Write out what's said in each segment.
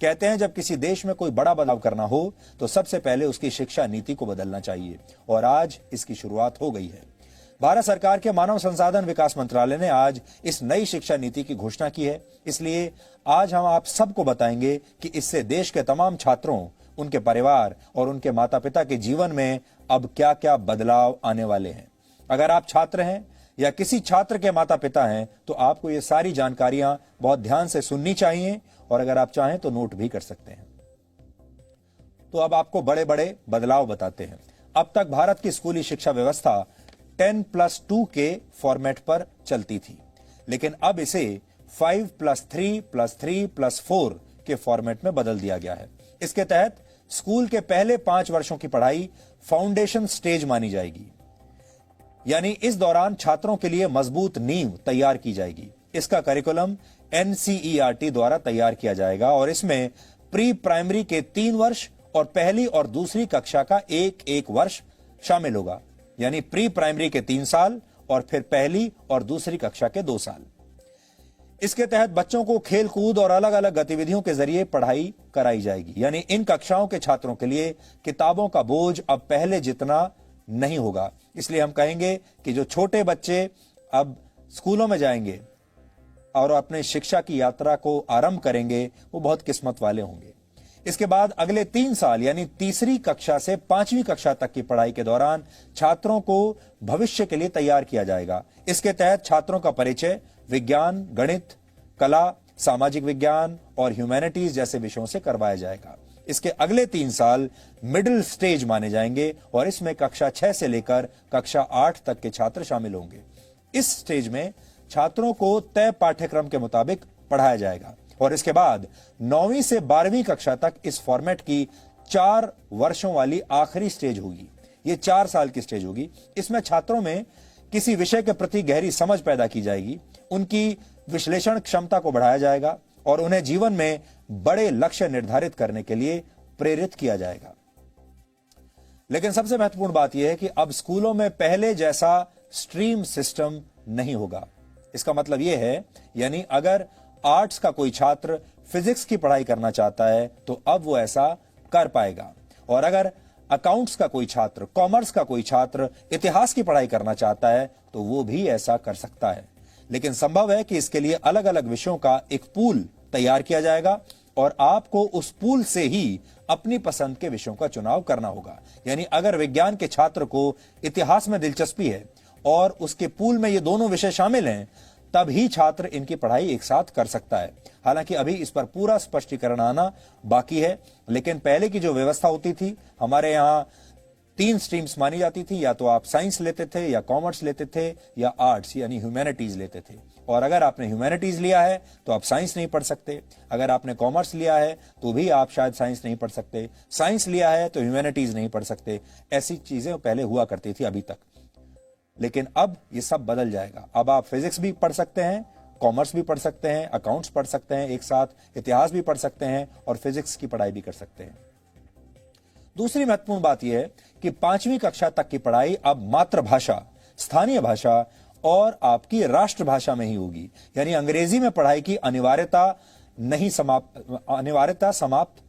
कहते हैं जब किसी देश में कोई बड़ा बदलाव करना हो तो सबसे पहले उसकी शिक्षा नीति को बदलना चाहिए और आज इसकी शुरुआत हो गई है। भारत सरकार के मानव संसाधन विकास मंत्रालय ने आज इस नई शिक्षा नीति की घोषणा की है। इसलिए आज हम आप सबको बताएंगे कि इससे देश के तमाम छात्रों, उनके परिवार और उनके माता पिता के जीवन में अब क्या क्या बदलाव आने वाले हैं। अगर आप छात्र हैं या किसी छात्र के माता पिता हैं तो आपको ये सारी जानकारियां बहुत ध्यान से सुननी चाहिए और अगर आप चाहें तो नोट भी कर सकते हैं। तो अब आपको बड़े बड़े बदलाव बताते हैं। अब तक भारत की स्कूली शिक्षा व्यवस्था 10+2 के फॉर्मेट पर चलती थी, लेकिन अब इसे 5+3+3+4 के फॉर्मेट में बदल दिया गया है। इसके तहत स्कूल के पहले 5 वर्षों की पढ़ाई फाउंडेशन स्टेज मानी जाएगी, यानी इस दौरान छात्रों के लिए मजबूत नींव तैयार की जाएगी। इसका करिकुलम NCERT द्वारा तैयार किया जाएगा और इसमें प्री प्राइमरी के 3 वर्ष और पहली और दूसरी कक्षा का एक वर्ष शामिल होगा, यानी प्री प्राइमरी के 3 साल और फिर पहली और दूसरी कक्षा के 2 साल। इसके तहत बच्चों को खेल कूद और अलग अलग गतिविधियों के जरिए पढ़ाई कराई जाएगी, यानी इन कक्षाओं के छात्रों के लिए किताबों का बोझ अब पहले जितना नहीं होगा। इसलिए हम कहेंगे कि जो छोटे बच्चे अब स्कूलों में जाएंगे और अपने शिक्षा की यात्रा को आरंभ करेंगे वो बहुत किस्मत वाले होंगे। इसके बाद अगले 3 साल यानी तीसरी कक्षा से 5वीं कक्षा तक की पढ़ाई के दौरान छात्रों को भविष्य के लिए तैयार किया जाएगा। इसके तहत छात्रों का परिचय विज्ञान, गणित, कला, सामाजिक विज्ञान और ह्यूमैनिटीज जैसे विषयों से करवाया जाएगा। इसके अगले 3 साल मिडिल स्टेज माने जाएंगे और इसमें कक्षा 6 से लेकर कक्षा 8 तक के छात्र शामिल होंगे। इस स्टेज में छात्रों को तय पाठ्यक्रम के मुताबिक पढ़ाया जाएगा और इसके बाद 9वीं से 12वीं कक्षा तक इस फॉर्मेट की 4 वर्षों वाली आखिरी स्टेज होगी। ये 4 साल की स्टेज होगी। इसमें छात्रों में किसी विषय के प्रति गहरी समझ पैदा की जाएगी, उनकी विश्लेषण क्षमता को बढ़ाया जाएगा और उन्हें जीवन में बड़े लक्ष्य निर्धारित करने के लिए प्रेरित किया जाएगा। लेकिन सबसे महत्वपूर्ण बात यह है कि अब स्कूलों में पहले जैसा स्ट्रीम सिस्टम नहीं होगा। इसका मतलब यह है, यानी अगर आर्ट्स का कोई छात्र फिजिक्स की पढ़ाई करना चाहता है तो अब वो ऐसा कर पाएगा और अगर अकाउंट्स का कोई छात्र, कॉमर्स का कोई छात्र इतिहास की पढ़ाई करना चाहता है तो वो भी ऐसा कर सकता है। लेकिन संभव है कि इसके लिए अलग अलग विषयों का एक पूल तैयार किया जाएगा और आपको उस पूल से ही अपनी पसंद के विषयों का चुनाव करना होगा। यानी अगर विज्ञान के छात्र को इतिहास में दिलचस्पी है और उसके पूल में ये दोनों विषय शामिल हैं, तब ही छात्र इनकी पढ़ाई एक साथ कर सकता है। हालांकि अभी इस पर पूरा स्पष्टीकरण आना बाकी है, लेकिन पहले की जो व्यवस्था होती थी, हमारे यहां 3 स्ट्रीम्स मानी जाती थी, या तो आप साइंस लेते थे या कॉमर्स लेते थे या आर्ट्स यानी ह्यूमैनिटीज लेते थे। और अगर आपने ह्यूमैनिटीज लिया है तो आप साइंस नहीं पढ़ सकते, अगर आपने कॉमर्स लिया है तो भी आप शायद साइंस नहीं पढ़ सकते, साइंस लिया है तो ह्यूमैनिटीज नहीं पढ़ सकते। ऐसी चीजें पहले हुआ करती थी अभी तक, लेकिन अब ये सब बदल जाएगा। अब आप फिजिक्स भी पढ़ सकते हैं, कॉमर्स भी पढ़ सकते हैं, अकाउंट्स पढ़ सकते हैं, एक साथ इतिहास भी पढ़ सकते हैं और फिजिक्स की पढ़ाई भी कर सकते हैं। दूसरी महत्वपूर्ण बात यह है कि 5वीं कक्षा तक की पढ़ाई अब मातृभाषा, स्थानीय भाषा और आपकी राष्ट्रभाषा में ही होगी। यानी अंग्रेजी में पढ़ाई की अनिवार्यता समाप्त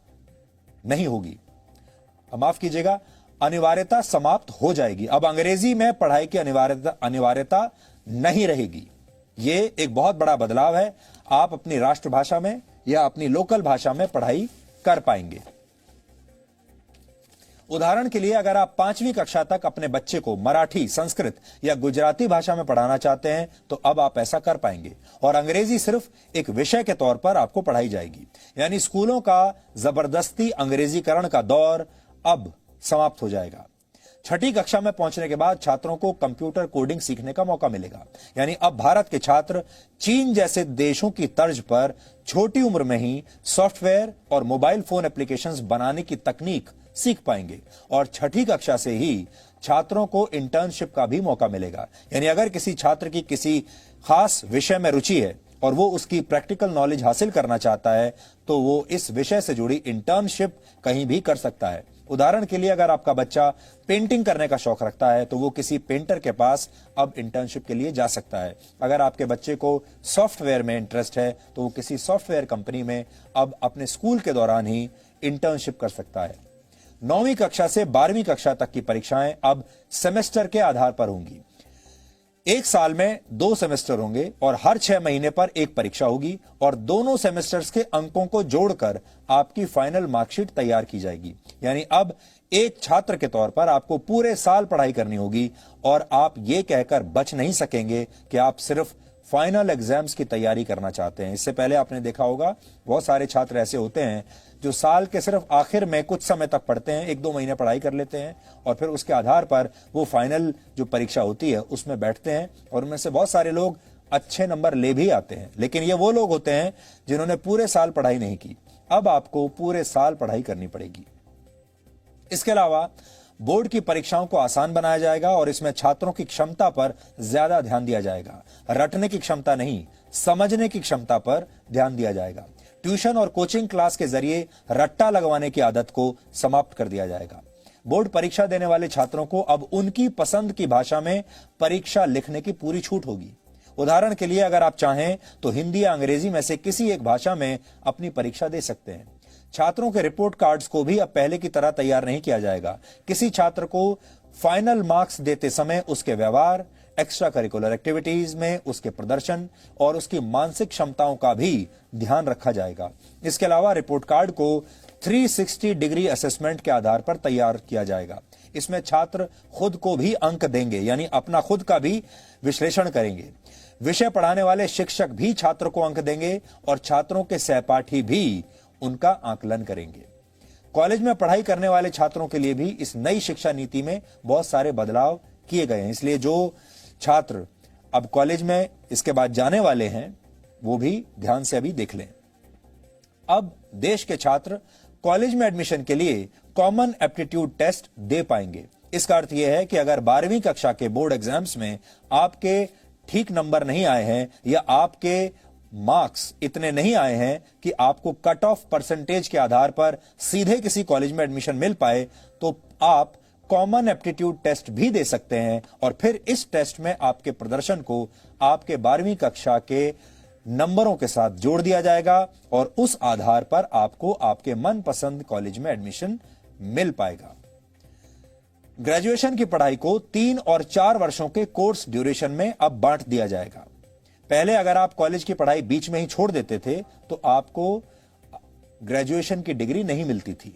नहीं होगी। माफ कीजिएगा, अनिवार्यता समाप्त हो जाएगी। अब अंग्रेजी में पढ़ाई की अनिवार्यता नहीं रहेगी। ये एक बहुत बड़ा बदलाव है। आप अपनी राष्ट्रभाषा में या अपनी लोकल भाषा में पढ़ाई कर पाएंगे। उदाहरण के लिए अगर आप 5वीं कक्षा तक अपने बच्चे को मराठी, संस्कृत या गुजराती भाषा में पढ़ाना चाहते हैं तो अब आप ऐसा कर पाएंगे और अंग्रेजी सिर्फ एक विषय के तौर पर आपको पढ़ाई जाएगी। यानी स्कूलों का जबरदस्ती अंग्रेजीकरण का दौर अब समाप्त हो जाएगा। 6ठी कक्षा में पहुंचने के बाद छात्रों को कंप्यूटर कोडिंग सीखने का मौका मिलेगा। यानी अब भारत के छात्र चीन जैसे देशों की तर्ज पर छोटी उम्र में ही सॉफ्टवेयर और मोबाइल फोन एप्लीकेशंस बनाने की तकनीक सीख पाएंगे और 6ठी कक्षा से ही छात्रों को इंटर्नशिप का भी मौका मिलेगा। यानी अगर किसी छात्र की किसी खास विषय में रुचि है और वो उसकी प्रैक्टिकल नॉलेज हासिल करना चाहता है तो वो इस विषय से जुड़ी इंटर्नशिप कहीं भी कर सकता है। उदाहरण के लिए अगर आपका बच्चा पेंटिंग करने का शौक रखता है तो वो किसी पेंटर के पास अब इंटर्नशिप के लिए जा सकता है। अगर आपके बच्चे को सॉफ्टवेयर में इंटरेस्ट है तो वो किसी सॉफ्टवेयर कंपनी में अब अपने स्कूल के दौरान ही इंटर्नशिप कर सकता है। 9वीं कक्षा से 12वीं कक्षा तक की परीक्षाएं अब सेमेस्टर के आधार पर होंगी। एक साल में 2 सेमेस्टर होंगे और हर 6 महीने पर एक परीक्षा होगी और दोनों सेमेस्टर्स के अंकों को जोड़कर आपकी फाइनल मार्कशीट तैयार की जाएगी। यानी अब एक छात्र के तौर पर आपको पूरे साल पढ़ाई करनी होगी और आप ये कहकर बच नहीं सकेंगे कि आप सिर्फ फाइनल एग्जाम्स की तैयारी करना चाहते हैं। इससे पहले आपने देखा होगा बहुत सारे छात्र ऐसे होते हैं जो साल के सिर्फ आखिर में कुछ समय तक पढ़ते हैं, 1-2 महीने पढ़ाई कर लेते हैं और फिर उसके आधार पर वो फाइनल जो परीक्षा होती है उसमें बैठते हैं और उनमें से बहुत सारे लोग अच्छे नंबर ले भी आते हैं। लेकिन ये वो लोग होते हैं जिन्होंने पूरे साल पढ़ाई नहीं की। अब आपको पूरे साल पढ़ाई करनी पड़ेगी। इसके अलावा बोर्ड की परीक्षाओं को आसान बनाया जाएगा और इसमें छात्रों की क्षमता पर ज्यादा ध्यान दिया जाएगा। रटने की क्षमता नहीं, समझने की क्षमता पर ध्यान दिया जाएगा। ट्यूशन और कोचिंग क्लास के जरिए रट्टा लगवाने की आदत को समाप्त कर दिया जाएगा। बोर्ड परीक्षा देने वाले छात्रों को अब उनकी पसंद की भाषा में परीक्षा लिखने की पूरी छूट होगी। उदाहरण के लिए अगर आप चाहें तो हिंदी या अंग्रेजी में से किसी एक भाषा में अपनी परीक्षा दे सकते हैं। छात्रों के रिपोर्ट कार्ड्स को भी अब पहले की तरह तैयार नहीं किया जाएगा। किसी छात्र को फाइनल मार्क्स देते समय उसके व्यवहार, एक्स्ट्रा करिकुलर एक्टिविटीज में उसके प्रदर्शन और उसकी मानसिक क्षमताओं का भी ध्यान रखा जाएगा। इसके अलावा रिपोर्ट कार्ड को 360 डिग्री असेसमेंट के आधार पर तैयार किया जाएगा। इसमें छात्र खुद को भी अंक देंगे, यानी अपना खुद का भी विश्लेषण करेंगे। विषय पढ़ाने वाले शिक्षक भी छात्र को अंक देंगे और छात्रों के सहपाठी भी उनका आकलन करेंगे। कॉलेज में पढ़ाई करने वाले छात्रों के लिए भी इस नई शिक्षा नीति में बहुत सारे बदलाव किए गए हैं। इसलिए जो छात्र अब कॉलेज में इसके बाद जाने वाले हैं वो भी ध्यान से अभी देख लें। अब देश के छात्र कॉलेज में एडमिशन के लिए कॉमन एप्टीट्यूड टेस्ट दे पाएंगे। इसका अर्थ यह है कि अगर 12वीं कक्षा के बोर्ड एग्जाम्स में आपके ठीक नंबर नहीं आए हैं या आपके मार्क्स इतने नहीं आए हैं कि आपको कट ऑफ परसेंटेज के आधार पर सीधे किसी कॉलेज में एडमिशन मिल पाए, तो आप कॉमन एप्टीट्यूड टेस्ट भी दे सकते हैं और फिर इस टेस्ट में आपके प्रदर्शन को आपके 12वीं कक्षा के नंबरों के साथ जोड़ दिया जाएगा और उस आधार पर आपको आपके मनपसंद कॉलेज में एडमिशन मिल पाएगा। ग्रेजुएशन की पढ़ाई को 3 और 4 वर्षों के कोर्स ड्यूरेशन में अब बांट दिया जाएगा। पहले अगर आप कॉलेज की पढ़ाई बीच में ही छोड़ देते थे तो आपको ग्रेजुएशन की डिग्री नहीं मिलती थी।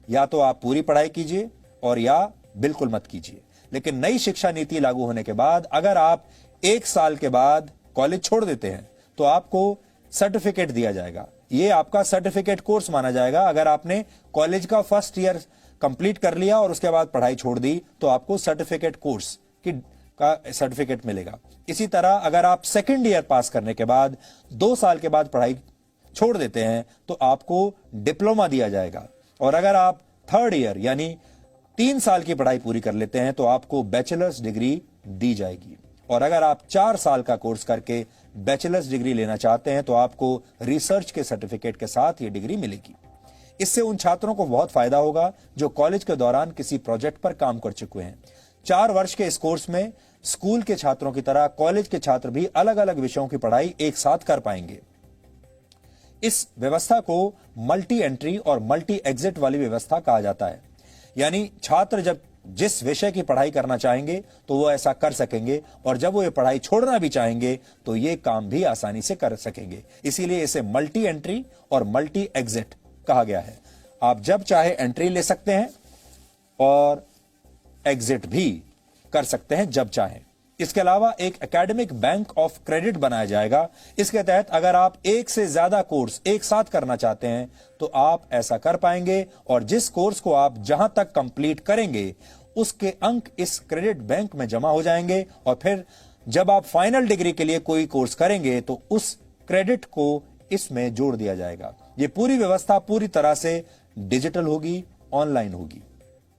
या तो आप पूरी पढ़ाई कीजिए और या बिल्कुल मत कीजिए। लेकिन नई शिक्षा नीति लागू होने के बाद अगर आप 1 साल के बाद कॉलेज छोड़ देते हैं तो आपको सर्टिफिकेट दिया जाएगा। यह आपका सर्टिफिकेट कोर्स माना जाएगा। अगर आपने कॉलेज का फर्स्ट ईयर कंप्लीट कर लिया और उसके बाद पढ़ाई छोड़ दी तो आपको सर्टिफिकेट कोर्स का सर्टिफिकेट मिलेगा। इसी तरह अगर आप सेकेंड ईयर पास करने के बाद 2 साल के बाद पढ़ाई छोड़ देते हैं तो आपको डिप्लोमा दिया जाएगा और अगर आप थर्ड ईयर यानी 3 साल की पढ़ाई पूरी कर लेते हैं तो आपको बैचलर्स डिग्री दी जाएगी। और अगर आप 4 साल का कोर्स करके बैचलर्स डिग्री लेना चाहते हैं तो आपको रिसर्च के सर्टिफिकेट के साथ ये डिग्री मिलेगी। इससे उन छात्रों को बहुत फायदा होगा जो कॉलेज के दौरान किसी प्रोजेक्ट पर काम कर चुके हैं। 4 वर्ष के इस कोर्स में स्कूल के छात्रों की तरह कॉलेज के छात्र भी अलग अलग विषयों की पढ़ाई एक साथ कर पाएंगे। इस व्यवस्था को मल्टी एंट्री और मल्टी एग्जिट वाली व्यवस्था कहा जाता है। यानी छात्र जब जिस विषय की पढ़ाई करना चाहेंगे तो वो ऐसा कर सकेंगे और जब वो ये पढ़ाई छोड़ना भी चाहेंगे तो ये काम भी आसानी से कर सकेंगे। इसीलिए इसे मल्टी एंट्री और मल्टी एग्जिट कहा गया है। आप जब चाहे एंट्री ले सकते हैं और एग्जिट भी कर सकते हैं जब चाहें। इसके अलावा एक एकेडमिक बैंक ऑफ क्रेडिट बनाया जाएगा। इसके तहत अगर आप एक से ज्यादा कोर्स एक साथ करना चाहते हैं तो आप ऐसा कर पाएंगे और जिस कोर्स को आप जहां तक कंप्लीट करेंगे उसके अंक इस क्रेडिट बैंक में जमा हो जाएंगे और फिर जब आप फाइनल डिग्री के लिए कोई कोर्स करेंगे तो उस क्रेडिट को इसमें जोड़ दिया जाएगा। यह पूरी व्यवस्था पूरी तरह से डिजिटल होगी, ऑनलाइन होगी।